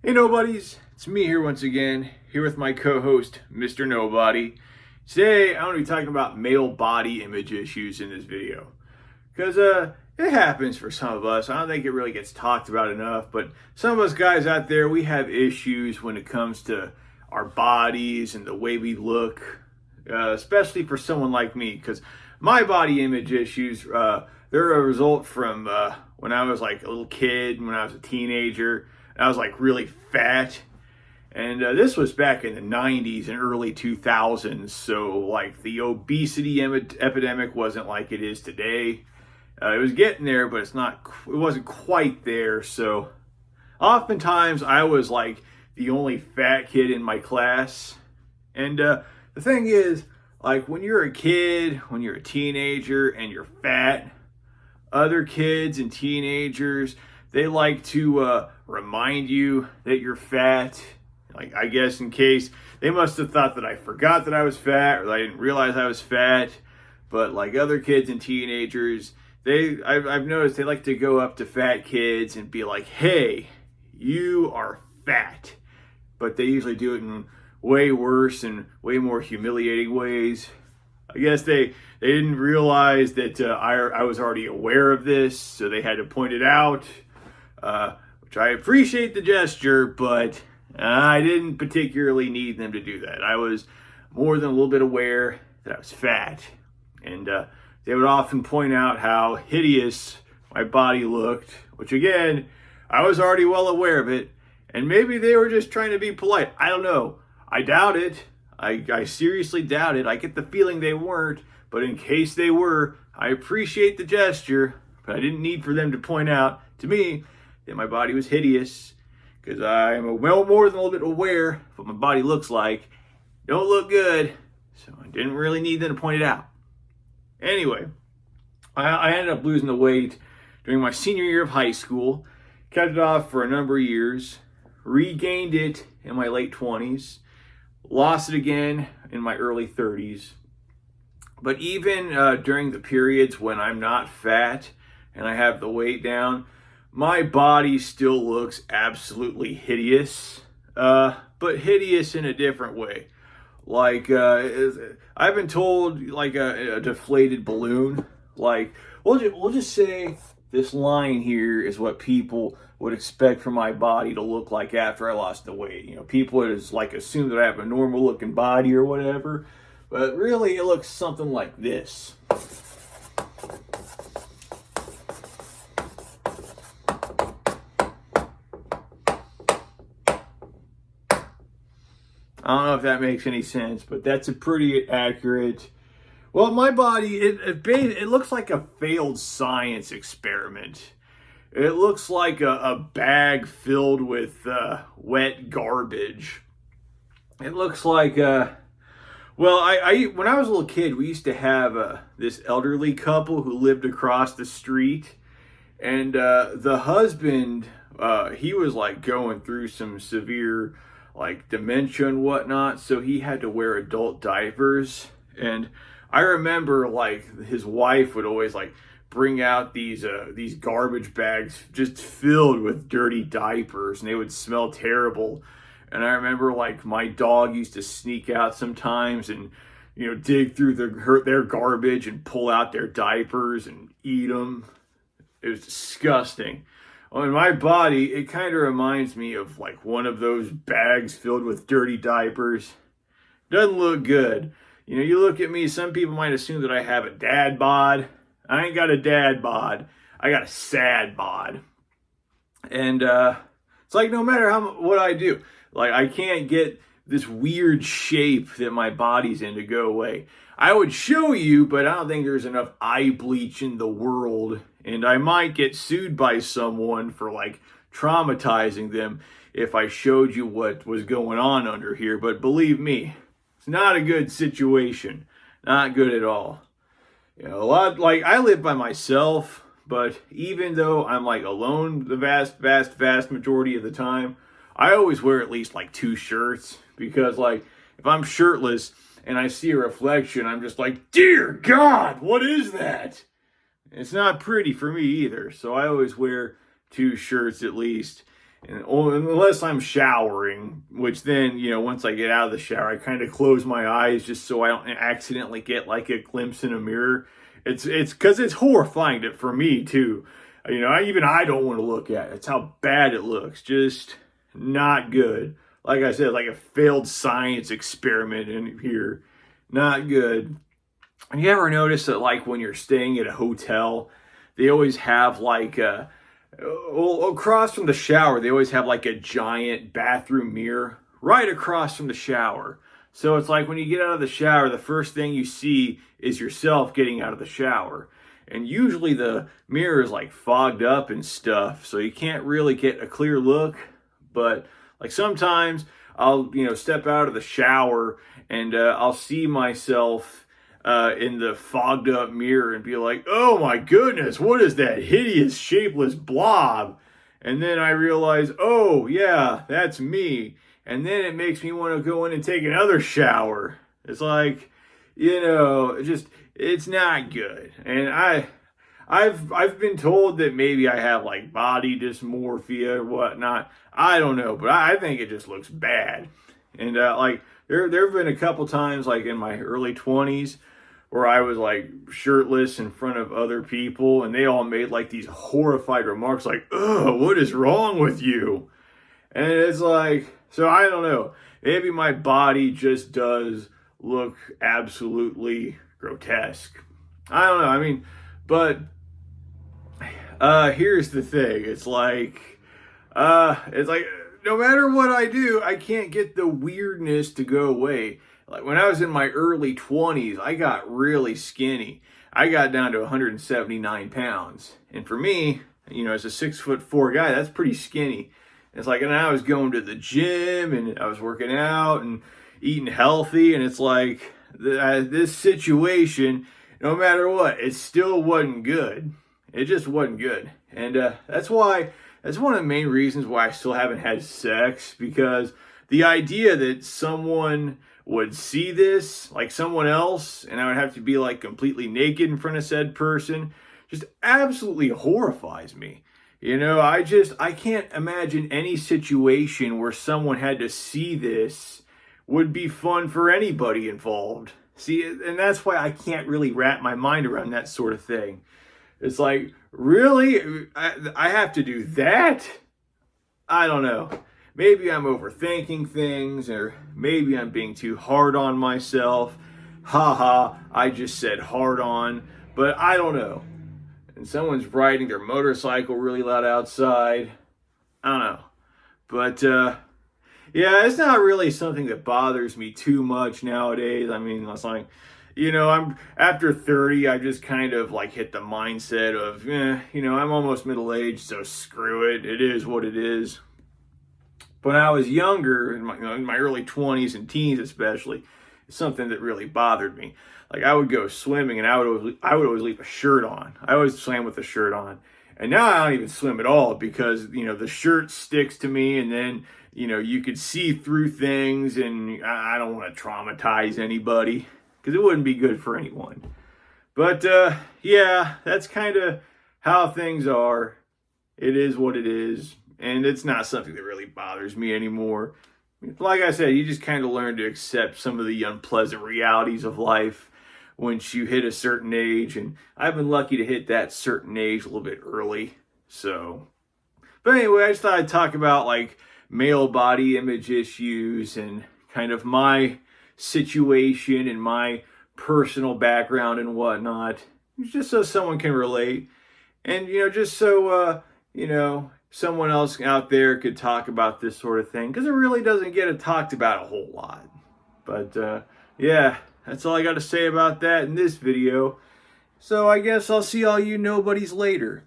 Hey nobodies, it's me here once again, here with my co-host, Mr. Nobody. Today, I'm going to be talking about male body image issues in this video. Because it happens for some of us. I don't think it really gets talked about enough, but some of us guys out there, we have issues when it comes to our bodies and the way we look, especially for someone like me, because my body image issues, they're a result from when I was like a little kid, when I was a teenager. I was like really fat, and this was back in the 90s and early 2000s, so like the obesity epidemic wasn't like it is today. It was getting there, but it wasn't quite there. So oftentimes I was like the only fat kid in my class. And the thing is, like when you're a kid, when you're a teenager and you're fat, other kids and teenagers, they like to remind you that you're fat. Like, I guess in case they must have thought that I forgot that I was fat, or that I didn't realize I was fat. But like other kids and teenagers, I've noticed they like to go up to fat kids and be like, "Hey, you are fat." But they usually do it in way worse and way more humiliating ways. I guess they didn't realize that I was already aware of this, so they had to point it out. Which I appreciate the gesture, but I didn't particularly need them to do that. I was more than a little bit aware that I was fat. And they would often point out how hideous my body looked, which again, I was already well aware of it. And maybe they were just trying to be polite. I don't know. I doubt it. I seriously doubt it. I get the feeling they weren't, but in case they were, I appreciate the gesture, but I didn't need for them to point out to me that my body was hideous, because I'm well more than a little bit aware of what my body looks like. Don't look good, so I didn't really need them to point it out. Anyway, I ended up losing the weight during my senior year of high school, kept it off for a number of years, regained it in my late 20s, lost it again in my early 30s. But even during the periods when I'm not fat and I have the weight down, my body still looks absolutely hideous, but hideous in a different way. Like, I've been told, like a deflated balloon. Like, we'll just say this line here is what people would expect for my body to look like after I lost the weight. You know, people would just like assume that I have a normal looking body or whatever, but really it looks something like this. I don't know if that makes any sense, but that's a pretty accurate. Well, my body, it looks like a failed science experiment. It looks like a bag filled with wet garbage. It looks like, well, I when I was a little kid, we used to have this elderly couple who lived across the street. And the husband, he was like going through some severe like dementia and whatnot, so he had to wear adult diapers. And I remember like his wife would always like bring out these garbage bags just filled with dirty diapers, and they would smell terrible. And I remember like my dog used to sneak out sometimes and dig through their garbage and pull out their diapers and eat them. It was disgusting. Well, in my body, it kind of reminds me of like one of those bags filled with dirty diapers. Doesn't look good. You look at me, some people might assume that I have a dad bod. I ain't got a dad bod. I got a sad bod. And it's like no matter what I do, like I can't get this weird shape that my body's in to go away. I would show you, but I don't think there's enough eye bleach in the world. And I might get sued by someone for like traumatizing them if I showed you what was going on under here. But believe me, it's not a good situation. Not good at all. A lot, like I live by myself, but even though I'm like alone the vast majority of the time, I always wear at least like 2 shirts, because like if I'm shirtless and I see a reflection, I'm just like, dear God, what is that? It's not pretty for me either, so I always wear 2 shirts at least. And unless I'm showering, which then, once I get out of the shower, I kind of close my eyes just so I don't accidentally get like a glimpse in a mirror. It's because it's horrifying for me too. I don't want to look at it. It's how bad it looks. Just not good. Like I said, like a failed science experiment in here. Not good. And you ever notice that, like, when you're staying at a hotel, they always have like across from the shower, they always have like a giant bathroom mirror right across from the shower. So it's like when you get out of the shower, the first thing you see is yourself getting out of the shower. And usually the mirror is like fogged up and stuff, so you can't really get a clear look. But like sometimes I'll, step out of the shower and I'll see myself in the fogged up mirror and be like, oh my goodness, what is that hideous shapeless blob? And then I realize, oh yeah, that's me. And then it makes me want to go in and take another shower. It's like, it's not good. And I've been told that maybe I have like body dysmorphia or whatnot. I don't know, but I think it just looks bad. And like there have been a couple times like in my early 20s where I was like shirtless in front of other people and they all made like these horrified remarks like, ugh, what is wrong with you? And it's like, so I don't know. Maybe my body just does look absolutely grotesque. I don't know. I mean, but here's the thing. It's like no matter what I do, I can't get the weirdness to go away. Like when I was in my early 20s, I got really skinny. I got down to 179 pounds. And for me, as a 6'4" guy, that's pretty skinny. It's like, and I was going to the gym and I was working out and eating healthy. And it's like this situation, no matter what, it still wasn't good. It just wasn't good. And that's one of the main reasons why I still haven't had sex, because the idea that someone would see this, like someone else, and I would have to be like completely naked in front of said person, just absolutely horrifies me. I can't imagine any situation where someone had to see this would be fun for anybody involved. See, and that's why I can't really wrap my mind around that sort of thing. It's like, really? I have to do that? I don't know. Maybe I'm overthinking things, or maybe I'm being too hard on myself. Haha, I just said hard on, but I don't know. And someone's riding their motorcycle really loud outside. I don't know. But, yeah, it's not really something that bothers me too much nowadays. I mean, it's like, I'm after 30, I just kind of like hit the mindset of, I'm almost middle-aged, so screw it. It is what it is. But when I was younger, in my early 20s and teens especially, it's something that really bothered me. Like I would go swimming and I would always leave a shirt on. I always swam with a shirt on. And now I don't even swim at all because, the shirt sticks to me and then, you could see through things, and I don't want to traumatize anybody because it wouldn't be good for anyone. But, yeah, that's kind of how things are. It is what it is. And it's not something that really bothers me anymore. Like I said, you just kind of learn to accept some of the unpleasant realities of life once you hit a certain age. And I've been lucky to hit that certain age a little bit early. So, but anyway, I just thought I'd talk about like male body image issues and kind of my situation and my personal background and whatnot. Just so someone can relate. And, just so, someone else out there could talk about this sort of thing, because it really doesn't get talked about a whole lot. But yeah, that's all I got to say about that in this video. So I guess I'll see all you nobodies later.